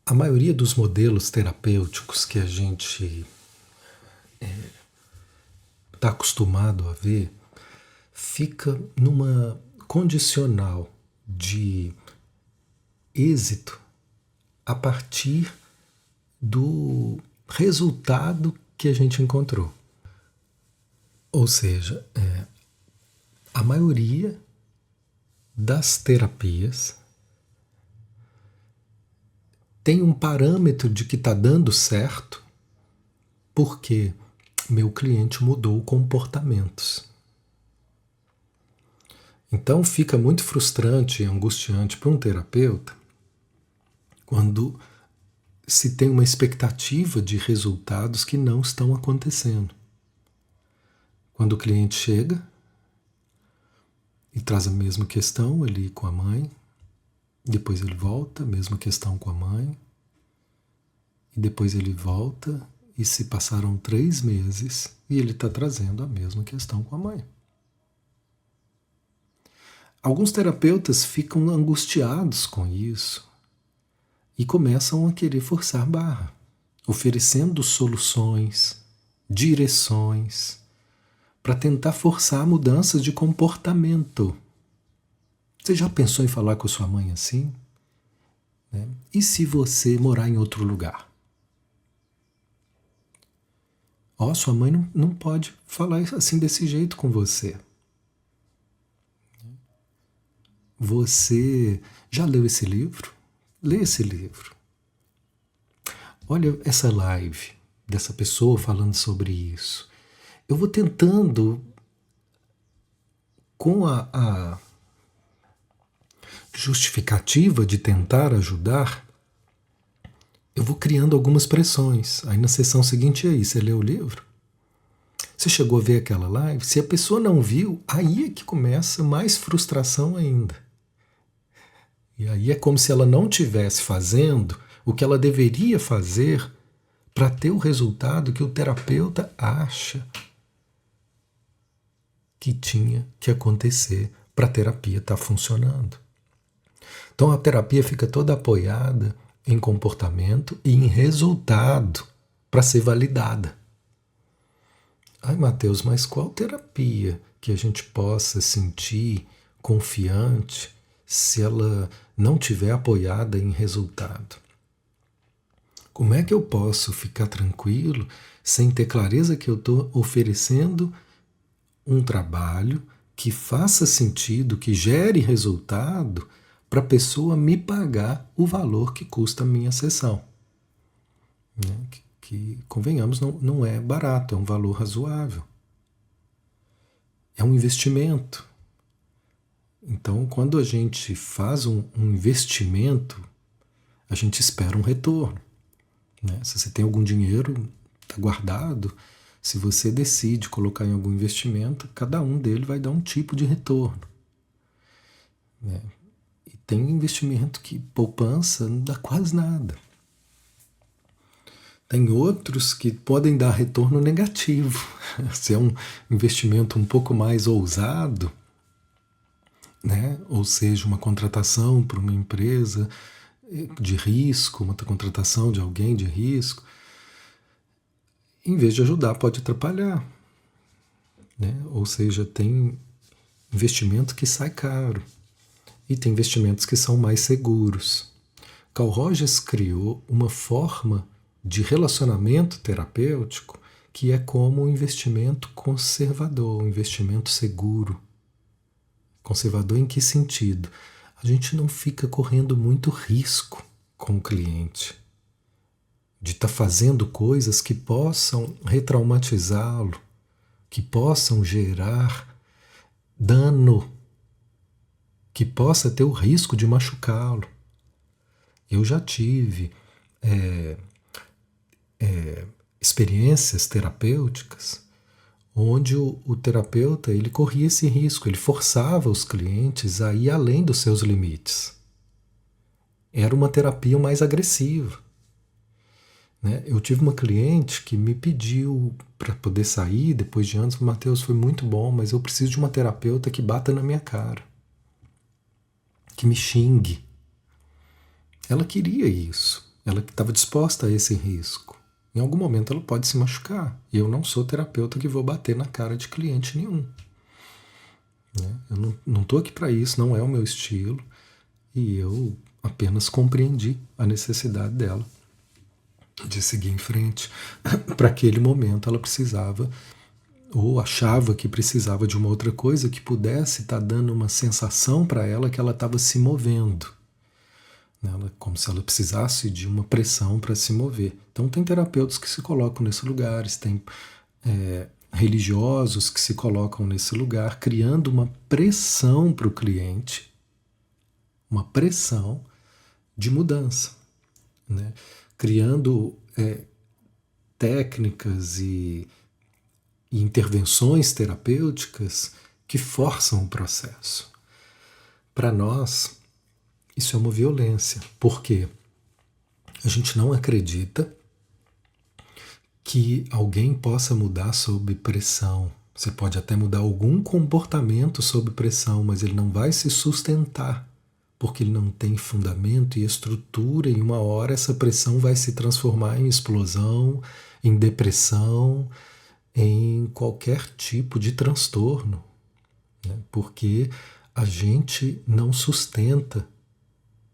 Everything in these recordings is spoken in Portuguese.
A maioria dos modelos terapêuticos que a gente está acostumado a ver fica numa condicional de êxito a partir do resultado que a gente encontrou. Ou seja, a maioria das terapias tem um parâmetro de que está dando certo porque meu cliente mudou comportamentos. Então fica muito frustrante e angustiante para um terapeuta quando se tem uma expectativa de resultados que não estão acontecendo. Quando o cliente chega e traz a mesma questão ali com a mãe, depois ele volta, mesma questão com a mãe, e depois ele volta, e se passaram 3 meses e ele está trazendo a mesma questão com a mãe. Alguns terapeutas ficam angustiados com isso e começam a querer forçar a barra, oferecendo soluções, direções, para tentar forçar mudanças de comportamento. Você já pensou em falar com a sua mãe assim? Né? E se você morar em outro lugar? Sua mãe não pode falar assim desse jeito com você. Você já leu esse livro? Lê esse livro. Olha essa live dessa pessoa falando sobre isso. Eu vou tentando, com a justificativa de tentar ajudar, eu vou criando algumas pressões. Aí na sessão seguinte, aí, você leu o livro? Você chegou a ver aquela live? Se a pessoa não viu, aí é que começa mais frustração ainda. E aí é como se ela não estivesse fazendo o que ela deveria fazer para ter o resultado que o terapeuta acha que tinha que acontecer para a terapia estar funcionando. Então a terapia fica toda apoiada em comportamento e em resultado para ser validada. Ai, Mateus, mas qual terapia que a gente possa sentir confiante se ela não tiver apoiada em resultado? Como é que eu posso ficar tranquilo sem ter clareza que eu estou oferecendo um trabalho que faça sentido, que gere resultado para a pessoa me pagar o valor que custa a minha sessão? Né? Que convenhamos, não é barato, é um valor razoável. É um investimento. Então, quando a gente faz um investimento, a gente espera um retorno. Né? Se você tem algum dinheiro, está guardado, se você decide colocar em algum investimento, cada um dele vai dar um tipo de retorno. Né? E tem investimento que poupança não dá quase nada. Tem outros que podem dar retorno negativo. Se é um investimento um pouco mais ousado, né? Ou seja, uma contratação para uma empresa de risco, uma contratação de alguém de risco, em vez de ajudar, pode atrapalhar. Né? Ou seja, tem investimento que sai caro e tem investimentos que são mais seguros. Carl Rogers criou uma forma de relacionamento terapêutico que é como um investimento conservador, um investimento seguro. Conservador em que sentido? A gente não fica correndo muito risco com o cliente de estar fazendo coisas que possam retraumatizá-lo, que possam gerar dano, que possa ter o risco de machucá-lo. Eu já tive experiências terapêuticas onde o terapeuta ele corria esse risco, ele forçava os clientes a ir além dos seus limites. Era uma terapia mais agressiva. Né? Eu tive uma cliente que me pediu para poder sair depois de anos, Mateus, foi muito bom, mas eu preciso de uma terapeuta que bata na minha cara, que me xingue. Ela queria isso. ela que estava disposta a esse risco. Em algum momento ela pode se machucar. E eu não sou terapeuta que vou bater na cara de cliente nenhum. Né? Eu não estou aqui para isso, não é o meu estilo. E eu apenas compreendi a necessidade dela de seguir em frente. Para aquele momento ela precisava, ou achava que precisava de uma outra coisa que pudesse estar dando uma sensação para ela que ela estava se movendo. Como se ela precisasse de uma pressão para se mover. Então tem terapeutas que se colocam nesses lugares, tem religiosos que se colocam nesse lugar, criando uma pressão para o cliente, uma pressão de mudança, né? Criando técnicas e intervenções terapêuticas que forçam o processo. Para nós, isso é uma violência, porque a gente não acredita que alguém possa mudar sob pressão. Você pode até mudar algum comportamento sob pressão, mas ele não vai se sustentar, porque ele não tem fundamento e estrutura, e uma hora essa pressão vai se transformar em explosão, em depressão, em qualquer tipo de transtorno, né? Porque a gente não sustenta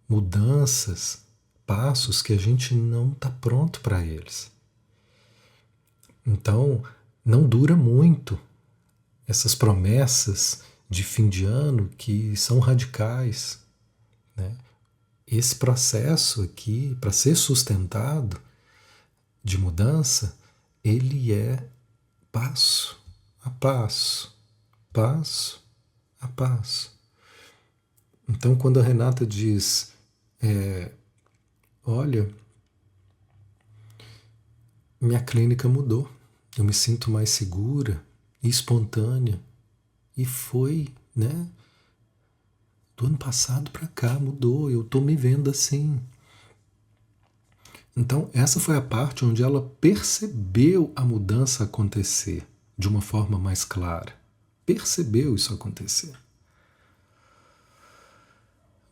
mudanças, passos que a gente não está pronto para eles. Então, não dura muito essas promessas de fim de ano que são radicais, né? Esse processo aqui, para ser sustentado de mudança, ele é passo a passo, passo a passo. Então, quando a Renata diz, olha, minha clínica mudou, eu me sinto mais segura e espontânea, e foi, né? Do ano passado para cá mudou, eu estou me vendo assim. Então, essa foi a parte onde ela percebeu a mudança acontecer de uma forma mais clara. Percebeu isso acontecer.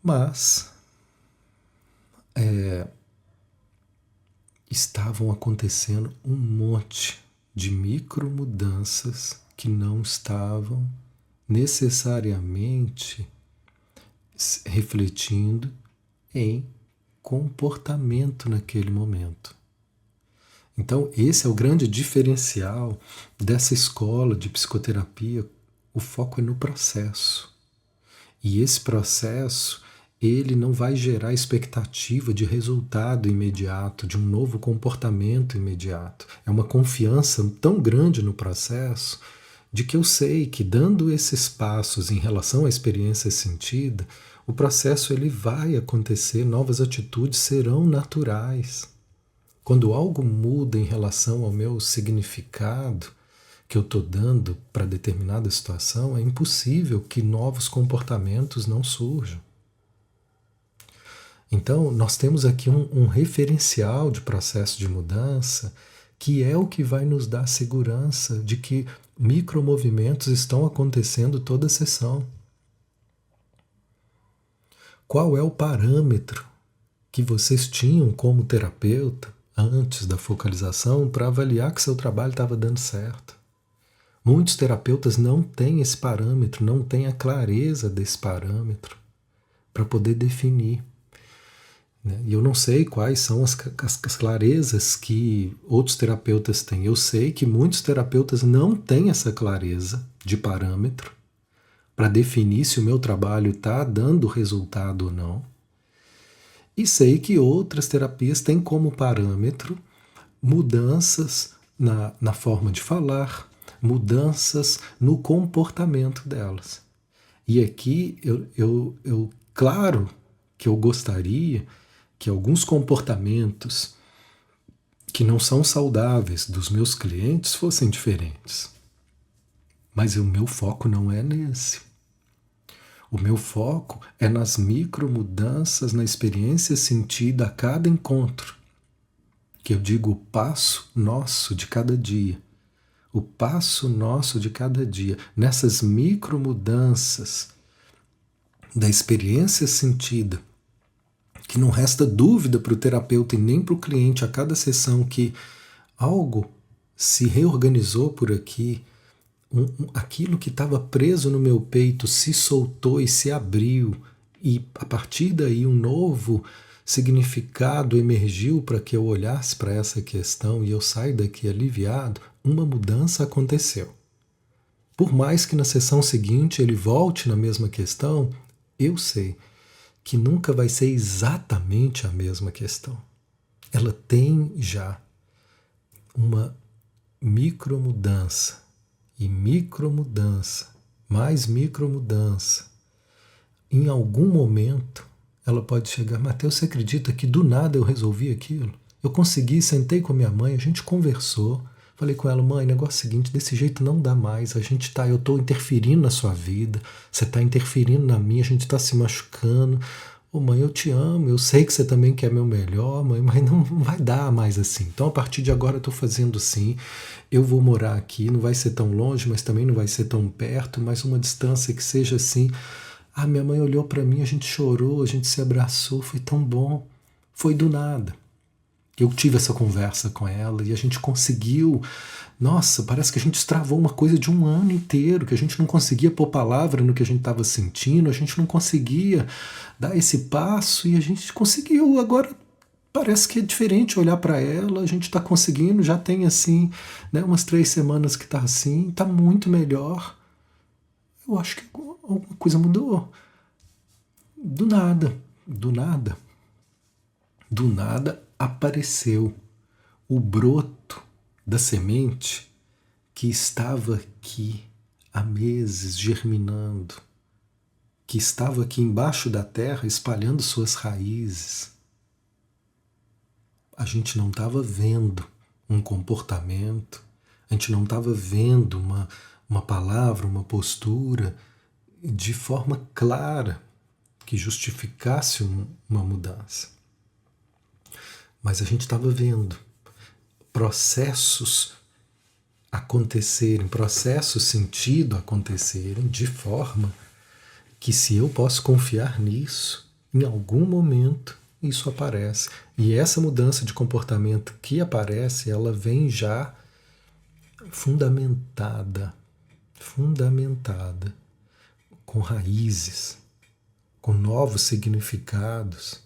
Mas estavam acontecendo um monte de micromudanças que não estavam necessariamente refletindo em comportamento naquele momento. Então, esse é o grande diferencial dessa escola de psicoterapia. O foco é no processo. E esse processo, ele não vai gerar expectativa de resultado imediato, de um novo comportamento imediato. É uma confiança tão grande no processo de que eu sei que, dando esses passos em relação à experiência sentida, o processo ele vai acontecer, novas atitudes serão naturais. Quando algo muda em relação ao meu significado que eu estou dando para determinada situação, é impossível que novos comportamentos não surjam. Então, nós temos aqui um referencial de processo de mudança que é o que vai nos dar segurança de que micromovimentos estão acontecendo toda a sessão. Qual é o parâmetro que vocês tinham como terapeuta antes da focalização para avaliar que seu trabalho estava dando certo? Muitos terapeutas não têm esse parâmetro, não têm a clareza desse parâmetro para poder definir. E eu não sei quais são as clarezas que outros terapeutas têm. Eu sei que muitos terapeutas não têm essa clareza de parâmetro para definir se o meu trabalho está dando resultado ou não. E sei que outras terapias têm como parâmetro mudanças na forma de falar, mudanças no comportamento delas. E aqui, claro que eu gostaria que alguns comportamentos que não são saudáveis dos meus clientes fossem diferentes. Mas o meu foco não é nesse. O meu foco é nas micromudanças na experiência sentida a cada encontro. Que eu digo o passo nosso de cada dia. O passo nosso de cada dia. Nessas micromudanças da experiência sentida que não resta dúvida para o terapeuta e nem para o cliente a cada sessão que algo se reorganizou por aqui, aquilo que estava preso no meu peito se soltou e se abriu, e a partir daí um novo significado emergiu para que eu olhasse para essa questão e eu saio daqui aliviado, uma mudança aconteceu. Por mais que na sessão seguinte ele volte na mesma questão, eu sei que nunca vai ser exatamente a mesma questão. Ela tem já uma micromudança, e micromudança, mais micromudança. Em algum momento, ela pode chegar, Mateus, você acredita que do nada eu resolvi aquilo? Eu consegui, sentei com a minha mãe, a gente conversou, falei com ela, mãe, negócio é o seguinte, desse jeito não dá mais, eu estou interferindo na sua vida, você está interferindo na minha, a gente está se machucando. Ô mãe, eu te amo, eu sei que você também quer meu melhor, mãe, mas não vai dar mais assim. Então a partir de agora eu estou fazendo assim, eu vou morar aqui, não vai ser tão longe, mas também não vai ser tão perto, mas uma distância que seja assim. Ah, minha mãe olhou para mim, a gente chorou, a gente se abraçou, foi tão bom, foi do nada. Eu tive essa conversa com ela e a gente conseguiu. Nossa, parece que a gente destravou uma coisa de um ano inteiro, que a gente não conseguia pôr palavra no que a gente estava sentindo, a gente não conseguia dar esse passo e a gente conseguiu. Agora parece que é diferente olhar para ela, a gente está conseguindo, já tem assim, né, umas 3 semanas que está assim, está muito melhor. Eu acho que alguma coisa mudou. Do nada, do nada. Do nada apareceu o broto da semente que estava aqui há meses germinando, que estava aqui embaixo da terra espalhando suas raízes. A gente não estava vendo um comportamento, a gente não estava vendo uma palavra, uma postura de forma clara que justificasse uma mudança. Mas a gente estava vendo processos acontecerem, processos sentido acontecerem de forma que, se eu posso confiar nisso, em algum momento isso aparece. E essa mudança de comportamento que aparece, ela vem já fundamentada, com raízes, com novos significados,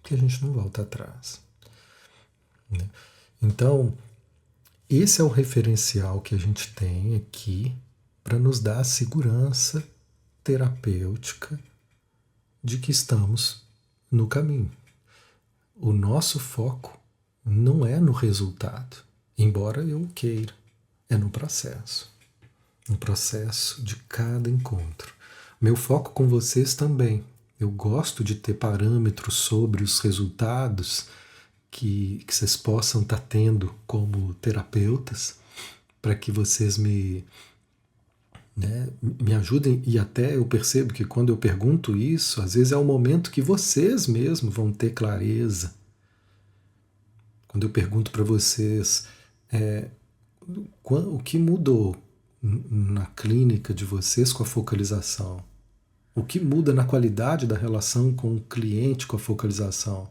que a gente não volta atrás. Então, esse é o referencial que a gente tem aqui para nos dar a segurança terapêutica de que estamos no caminho. O nosso foco não é no resultado, embora eu queira, é no processo de cada encontro. Meu foco com vocês também. Eu gosto de ter parâmetros sobre os resultados que vocês possam estar tendo como terapeutas, para que vocês me ajudem. E até eu percebo que quando eu pergunto isso, às vezes é o momento que vocês mesmos vão ter clareza. Quando eu pergunto para vocês o que mudou na clínica de vocês com a focalização, o que muda na qualidade da relação com o cliente com a focalização,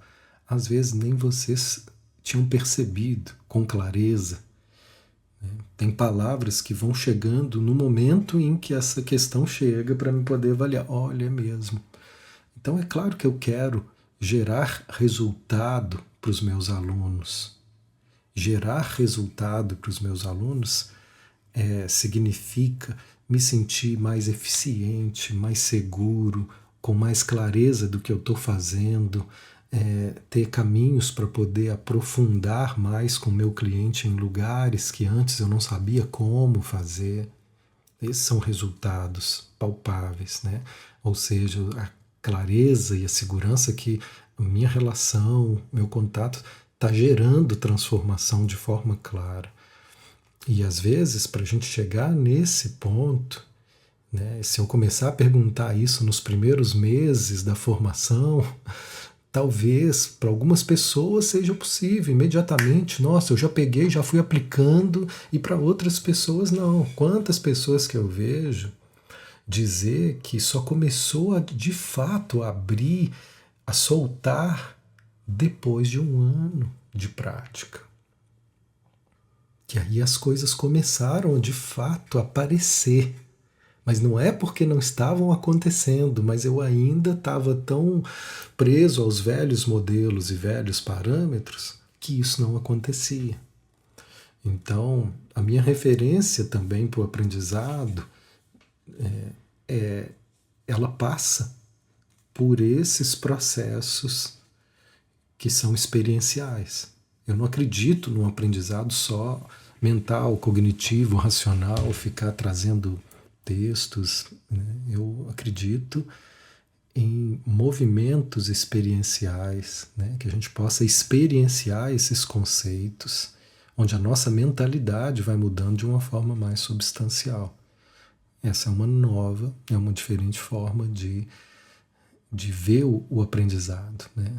às vezes nem vocês tinham percebido com clareza. Tem palavras que vão chegando no momento em que essa questão chega para me poder avaliar. Olha, é mesmo. Então é claro que eu quero gerar resultado para os meus alunos. Gerar resultado para os meus alunos significa me sentir mais eficiente, mais seguro, com mais clareza do que eu estou fazendo, ter caminhos para poder aprofundar mais com o meu cliente em lugares que antes eu não sabia como fazer. Esses são resultados palpáveis, né? Ou seja, a clareza e a segurança que a minha relação, meu contato está gerando transformação de forma clara. E às vezes, para a gente chegar nesse ponto, né, se eu começar a perguntar isso nos primeiros meses da formação, talvez para algumas pessoas seja possível imediatamente. Nossa, eu já peguei, já fui aplicando, e para outras pessoas não. Quantas pessoas que eu vejo dizer que só começou a de fato abrir a soltar depois de um ano de prática. Que aí as coisas começaram de fato a aparecer. Mas não é porque não estavam acontecendo, mas eu ainda estava tão preso aos velhos modelos e velhos parâmetros que isso não acontecia. Então, a minha referência também para o aprendizado ela passa por esses processos que são experienciais. Eu não acredito num aprendizado só mental, cognitivo, racional, ficar trazendo textos. Né? Eu acredito em movimentos experienciais, né? Que a gente possa experienciar esses conceitos, onde a nossa mentalidade vai mudando de uma forma mais substancial. Essa é uma diferente forma de ver o aprendizado, né?